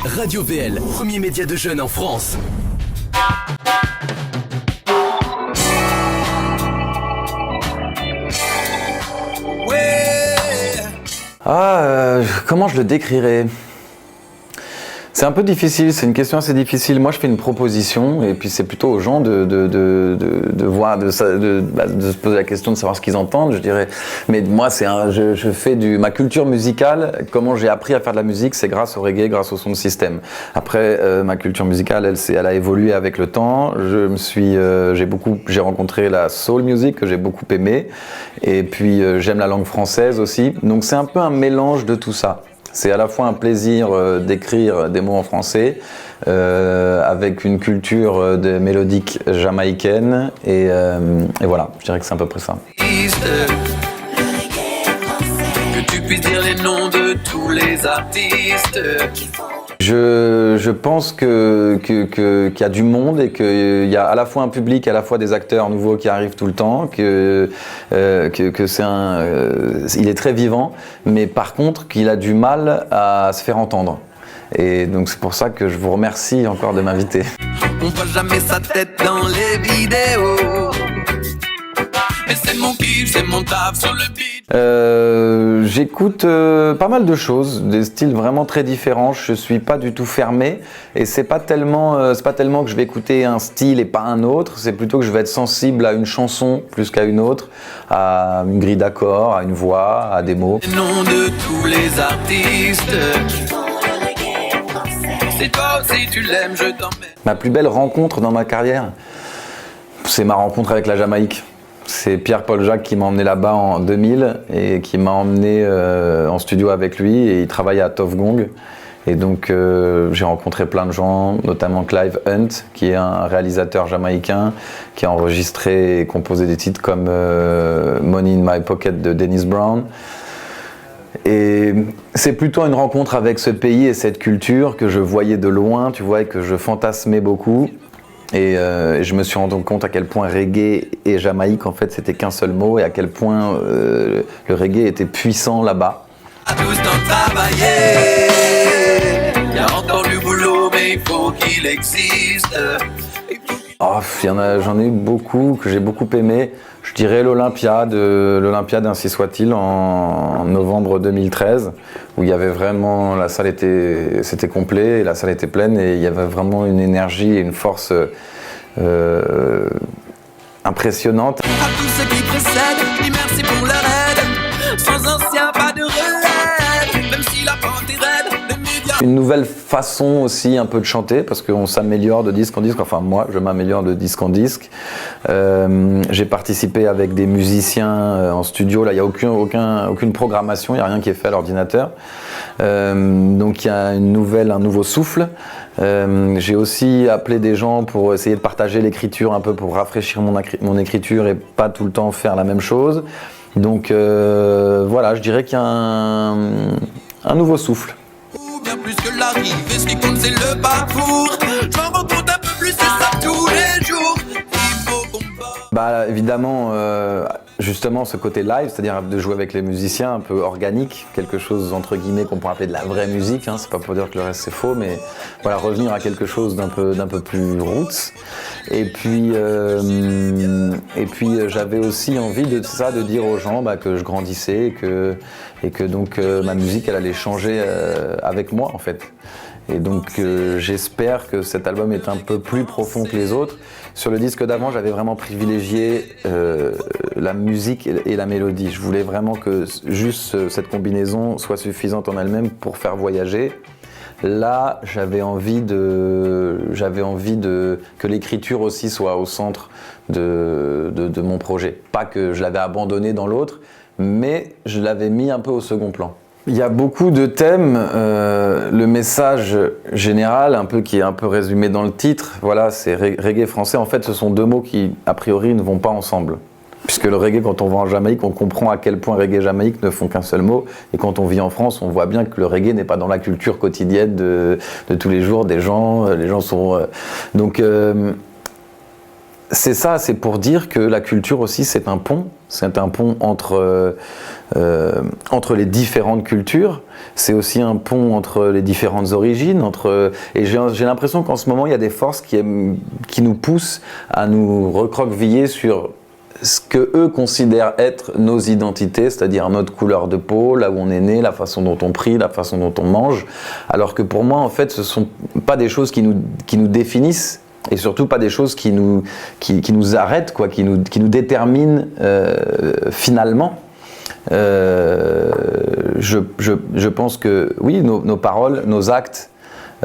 Radio VL, premier média de jeunes en France. Comment je le décrirais ? C'est un peu difficile, c'est une question assez difficile. Moi, je fais une proposition et puis c'est plutôt aux gens de voir, de se poser la question de savoir ce qu'ils entendent, je dirais. Mais moi, je fais ma culture musicale. Comment j'ai appris à faire de la musique, c'est grâce au reggae, grâce au son de système. Après, ma culture musicale, elle a évolué avec le temps. J'ai rencontré la soul music que j'ai beaucoup aimé. Et puis, j'aime la langue française aussi. Donc, c'est un peu un mélange de tout ça. C'est à la fois un plaisir d'écrire des mots en français, avec une culture mélodique jamaïcaine, et voilà, je dirais que c'est à peu près ça. Que tu puisses dire les noms de tous les artistes. Je pense qu'il y a du monde et qu'il y a à la fois un public, à la fois des acteurs nouveaux qui arrivent tout le temps, il est très vivant, mais par contre qu'il a du mal à se faire entendre. Et donc c'est pour ça que je vous remercie encore de m'inviter. On voit jamais sa tête dans les vidéos. Et c'est mon kiff, c'est mon taf sur le beat. J'écoute pas mal de choses, des styles vraiment très différents. Je suis pas du tout fermé et c'est pas tellement que je vais écouter un style et pas un autre. C'est plutôt que je vais être sensible à une chanson plus qu'à une autre, à une grille d'accords, à une voix, à des mots. Les noms de tous les artistes. C'est toi aussi tu l'aimes, je t'emmène. Ma plus belle rencontre dans ma carrière, c'est ma rencontre avec la Jamaïque. C'est Pierre-Paul Jacques qui m'a emmené là-bas en 2000 et qui m'a emmené en studio avec lui, et il travaillait à Tuff Gong. Et donc j'ai rencontré plein de gens, notamment Clive Hunt, qui est un réalisateur jamaïcain qui a enregistré et composé des titres comme Money in My Pocket de Dennis Brown. Et c'est plutôt une rencontre avec ce pays et cette culture que je voyais de loin, tu vois, et que je fantasmais beaucoup. Et je me suis rendu compte à quel point reggae et Jamaïque, en fait, c'était qu'un seul mot, et à quel point le reggae était puissant là-bas. À tous d'en travailler. Il y a encore du boulot, mais il faut qu'il existe. J'en ai eu beaucoup, que j'ai beaucoup aimé. Je dirais l'Olympiade, ainsi soit-il, en novembre 2013, où il y avait vraiment, c'était complet, et la salle était pleine, et il y avait vraiment une énergie et une force impressionnante. À tous ceux qui précèdent, dis merci pour leur aide. Sans ancien, pas de relève, même si la pente est raide, les médias. Une nouvelle façon aussi un peu de chanter, parce qu'on s'améliore de disque en disque, enfin moi je m'améliore de disque en disque. J'ai participé avec des musiciens en studio, là il n'y a aucune programmation, il n'y a rien qui est fait à l'ordinateur. Donc il y a un nouveau souffle. J'ai aussi appelé des gens pour essayer de partager l'écriture un peu, pour rafraîchir mon écriture et pas tout le temps faire la même chose. Donc voilà, je dirais qu'il y a un nouveau souffle. Bien plus que l'arrivée, ce qui compte c'est le parcours. J'en rencontre un peu plus, c'est ça tous les jours. Il faut qu'on bat. Évidemment, justement ce côté live, c'est-à-dire de jouer avec les musiciens, un peu organique, quelque chose entre guillemets qu'on pourrait appeler de la vraie musique, hein, c'est pas pour dire que le reste c'est faux, mais voilà, revenir à quelque chose d'un peu plus roots. Et puis j'avais aussi envie de dire aux gens que je grandissais et que donc ma musique elle allait changer avec moi en fait. Et donc j'espère que cet album est un peu plus profond que les autres. Sur le disque d'avant, j'avais vraiment privilégié la musique et la mélodie. Je voulais vraiment que juste cette combinaison soit suffisante en elle-même pour faire voyager. Là, j'avais envie que l'écriture aussi soit au centre de mon projet. Pas que je l'avais abandonné dans l'autre, mais je l'avais mis un peu au second plan. Il y a beaucoup de thèmes, le message général, qui est un peu résumé dans le titre, voilà, c'est reggae français. En fait, ce sont deux mots qui, a priori, ne vont pas ensemble. Puisque le reggae, quand on va en Jamaïque, on comprend à quel point reggae et Jamaïque ne font qu'un seul mot. Et quand on vit en France, on voit bien que le reggae n'est pas dans la culture quotidienne de tous les jours des gens. Les gens sont... c'est ça, c'est pour dire que la culture aussi c'est un pont entre les différentes cultures, c'est aussi un pont entre les différentes origines, et j'ai l'impression qu'en ce moment il y a des forces qui nous poussent à nous recroqueviller sur ce que eux considèrent être nos identités, c'est-à-dire notre couleur de peau, là où on est né, la façon dont on prie, la façon dont on mange, alors que pour moi en fait ce sont pas des choses qui nous définissent, et surtout pas des choses qui nous arrêtent, quoi, qui nous déterminent finalement. Je pense que oui, nos paroles, nos actes,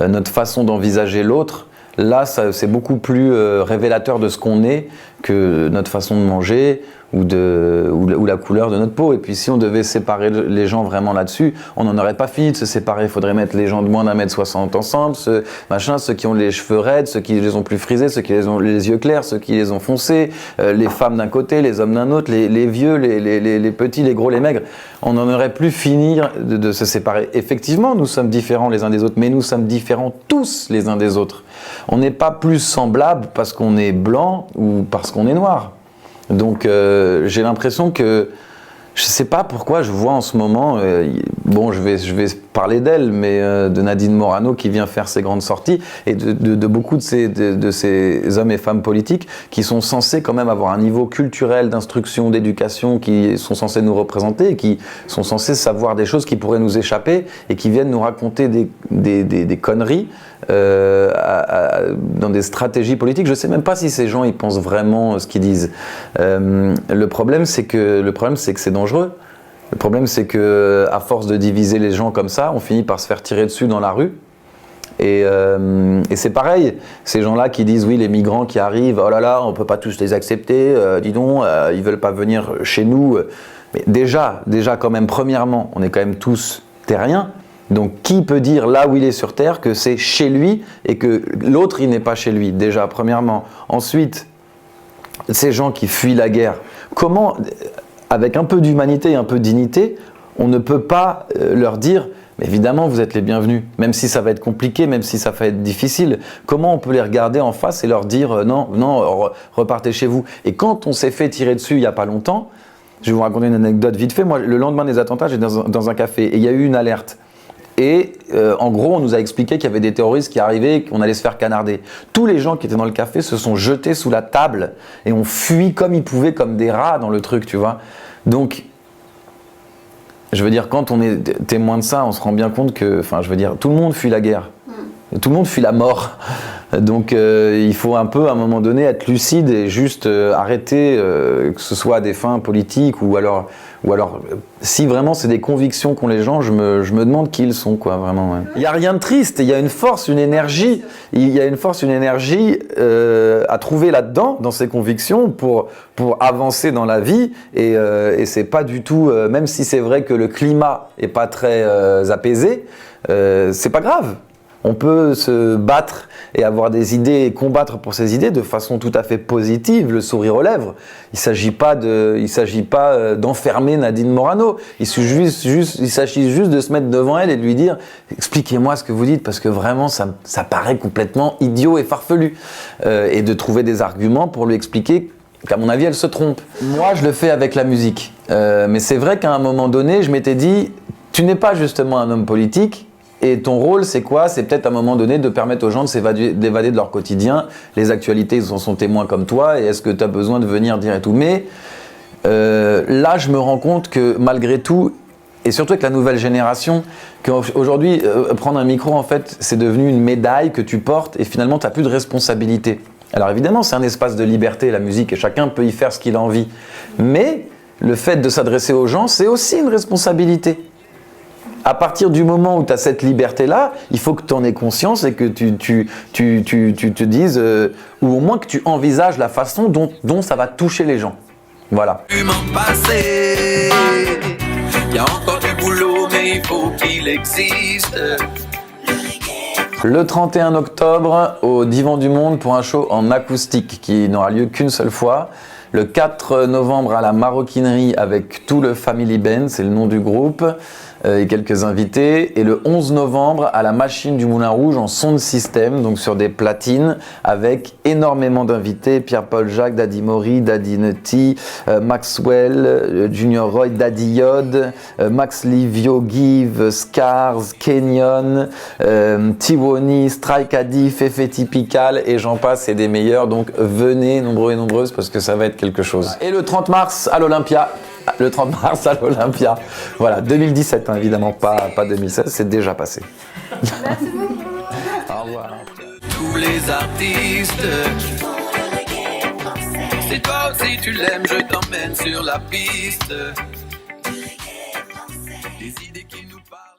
notre façon d'envisager l'autre, là c'est beaucoup plus révélateur de ce qu'on est que notre façon de manger ou la couleur de notre peau. Et puis si on devait séparer les gens vraiment là-dessus, on n'en aurait pas fini de se séparer. Il faudrait mettre les gens de moins d'1m60 ensemble, ceux qui ont les cheveux raides, ceux qui les ont plus frisés, ceux qui ont les yeux clairs, ceux qui les ont foncés, les femmes d'un côté, les hommes d'un autre, les vieux, les petits, les gros, les maigres. On n'en aurait plus fini de se séparer. Effectivement, nous sommes différents les uns des autres, mais nous sommes différents tous les uns des autres. On n'est pas plus semblables parce qu'on est blanc ou parce qu'on est noir. Donc j'ai l'impression que, je ne sais pas pourquoi je vois en ce moment, bon je vais parler d'elle, mais de Nadine Morano qui vient faire ses grandes sorties, et de beaucoup de ces hommes et femmes politiques qui sont censés quand même avoir un niveau culturel, d'instruction, d'éducation, qui sont censés nous représenter, et qui sont censés savoir des choses qui pourraient nous échapper, et qui viennent nous raconter des conneries dans des stratégies politiques. Je ne sais même pas si ces gens ils pensent vraiment ce qu'ils disent. Le problème c'est que c'est dangereux. Le problème c'est que à force de diviser les gens comme ça, on finit par se faire tirer dessus dans la rue. Et c'est pareil, ces gens-là qui disent oui, les migrants qui arrivent, oh là là, on ne peut pas tous les accepter, dis donc, ils ne veulent pas venir chez nous. Mais déjà quand même, premièrement, on est quand même tous terriens. Donc qui peut dire là où il est sur Terre que c'est chez lui et que l'autre il n'est pas chez lui, déjà premièrement. Ensuite, ces gens qui fuient la guerre, comment, avec un peu d'humanité et un peu de dignité, on ne peut pas leur dire mais évidemment vous êtes les bienvenus, même si ça va être compliqué, même si ça va être difficile. Comment on peut les regarder en face et leur dire non, repartez chez vous. Et quand on s'est fait tirer dessus il n'y a pas longtemps, je vais vous raconter une anecdote vite fait, moi le lendemain des attentats j'étais dans un café et il y a eu une alerte. Et en gros, on nous a expliqué qu'il y avait des terroristes qui arrivaient et qu'on allait se faire canarder. Tous les gens qui étaient dans le café se sont jetés sous la table et ont fui comme ils pouvaient, comme des rats dans le truc, tu vois. Donc, je veux dire, quand on est témoin de ça, on se rend bien compte que, enfin, je veux dire, tout le monde fuit la guerre. Tout le monde fuit la mort. Donc il faut un peu à un moment donné être lucide et juste arrêter, que ce soit à des fins politiques ou alors si vraiment c'est des convictions qu'ont les gens, je me demande qui ils sont, quoi, vraiment. Ouais. Il n'y a rien de triste, il y a une force, une énergie, à trouver là-dedans, dans ces convictions, pour avancer dans la vie, et c'est pas du tout, même si c'est vrai que le climat est pas très apaisé, c'est pas grave. On peut se battre et avoir des idées et combattre pour ces idées de façon tout à fait positive, le sourire aux lèvres. Il s'agit pas d'enfermer Nadine Morano. Il s'agit juste de se mettre devant elle et de lui dire « Expliquez-moi ce que vous dites parce que vraiment ça paraît complètement idiot et farfelu. » Et de trouver des arguments pour lui expliquer qu'à mon avis elle se trompe. Moi je le fais avec la musique. Mais c'est vrai qu'à un moment donné je m'étais dit « Tu n'es pas justement un homme politique. » Et ton rôle, c'est quoi? C'est peut-être à un moment donné de permettre aux gens d'évader de leur quotidien. Les actualités, ils en sont témoins comme toi. Et est-ce que tu as besoin de venir dire et tout? Mais là, je me rends compte que malgré tout, et surtout avec la nouvelle génération, qu'aujourd'hui, prendre un micro, en fait, c'est devenu une médaille que tu portes et finalement, tu n'as plus de responsabilité. Alors évidemment, c'est un espace de liberté, la musique, et chacun peut y faire ce qu'il a envie. Mais le fait de s'adresser aux gens, c'est aussi une responsabilité. À partir du moment où tu as cette liberté-là, il faut que tu en aies conscience et que tu te dises, ou au moins que tu envisages la façon dont ça va toucher les gens. Voilà. Il y a encore du boulot, mais il faut qu'il existe. Le 31 octobre, au Divan du Monde pour un show en acoustique qui n'aura lieu qu'une seule fois. Le 4 novembre à la Maroquinerie avec tout le Family Band, c'est le nom du groupe. et quelques invités. Et le 11 novembre, à la Machine du Moulin Rouge en sound system, donc sur des platines, avec énormément d'invités. Pierre-Paul Jacques, Daddy Mori, Daddy Nutty, Maxwell, Junior Roy, Daddy Yod, Max Livio, Give, Scars, Kenyon, Tiwoni, Strike Addy, Fefe Typical, et j'en passe, et des meilleurs. Donc venez nombreux et nombreuses parce que ça va être quelque chose. Et le 30 mars à l'Olympia. Le 30 mars à l'Olympia. Voilà, 2017, hein, évidemment, pas 2016, c'est déjà passé. Merci beaucoup. Au revoir. Tous les artistes. Si toi aussi tu l'aimes, je t'emmène sur la piste.